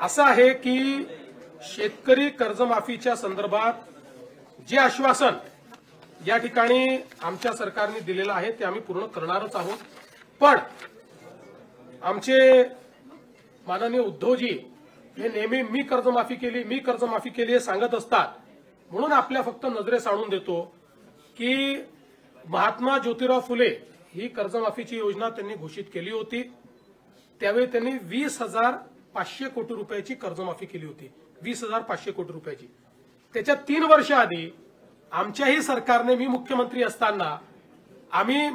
असं आहे की शेतकरी कर्जमाफीच्या संदर्भात जे आश्वासन या ठिकाणी आमच्या सरकारने दिलेलं आहे ते आम्ही पूर्ण करणारच आहोत। पण आमचे माननीय उद्धवजी हे नेहमी मी कर्जमाफी केली हे सांगत असतात, म्हणून आपल्या फक्त नजरेस आणून देतो की महात्मा ज्योतिराव फुले ही कर्जमाफीची योजना त्यांनी घोषित केली होती। त्यावेळी त्यांनी 20,500 कोटी रुपयाची कर्जमाफी केली होती, 20,500 कोटी रुपयाची। त्याच्या 3 वर्ष आधी आमच्याही सरकारने, मी मुख्यमंत्री असताना आम्ही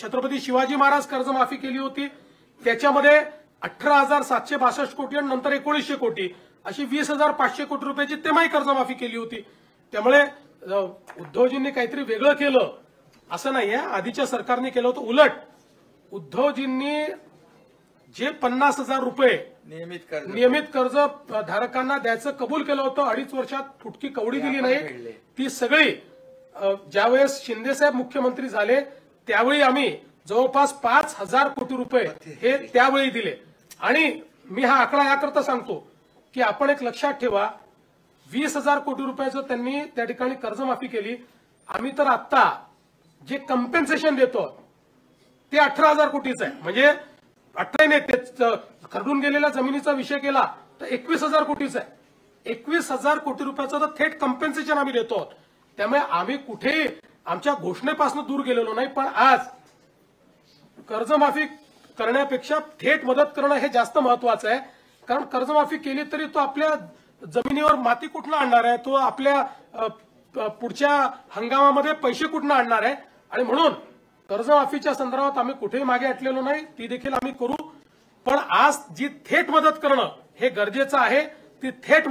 छत्रपती शिवाजी महाराज कर्जमाफी केली होती। त्याच्यामध्ये 18,762 कोटी आणि नंतर 1900 कोटी अशी 20,500 कोटी रुपयाची तेव्हाही कर्जमाफी केली होती। त्यामुळे उद्धवजींनी काहीतरी वेगळं केलं असं नाहीये, आधीच्या सरकारने केलं होतं। उलट उद्धवजींनी जे 50,000 रुपये नियमित कर्ज धारकांना द्यायचं कबूल केलं होतं, 2.5 वर्षात फुटकी कवडी दिली नाही। ती सगळी ज्यावेळेस शिंदेसाहेब मुख्यमंत्री झाले त्यावेळी आम्ही जवळपास 5,000 कोटी रुपये हे त्यावेळी दिले। आणि मी हा आकडा याकरता सांगतो की आपण एक लक्षात ठेवा, 20,000 कोटी रुपयाचं त्यांनी त्या ठिकाणी कर्जमाफी केली। आम्ही तर आता जे कम्पेन्सेशन देतो ते 18,000 कोटीचं आहे, म्हणजे 18 नाही, ते खरडून गेलेल्या जमिनीचा विषय केला तर 21,000 कोटीचा आहे। 21,000 कोटी रुपयाचं तर थेट कम्पेन्सेशन आम्ही देतो। त्यामुळे आम्ही कुठेही आमच्या घोषणेपासून दूर गेलेलो नाही। पण आज कर्जमाफी करण्यापेक्षा थेट मदत करणं हे जास्त महत्वाचं आहे, कारण कर्जमाफी केली तरी तो आपल्या जमिनीवर माती कुठनं आणणार आहे, तो आपल्या पुढच्या हंगामामध्ये पैसे कुठनं आणणार आहे। आणि म्हणून कर्जमाफीच्या संदर्भात आम्ही कुठेही मागे हटलेलो नाही, ती देखील आम्ही करू। पण आज जी थेट मदत करणं हे गरजेचं आहे, ती थेट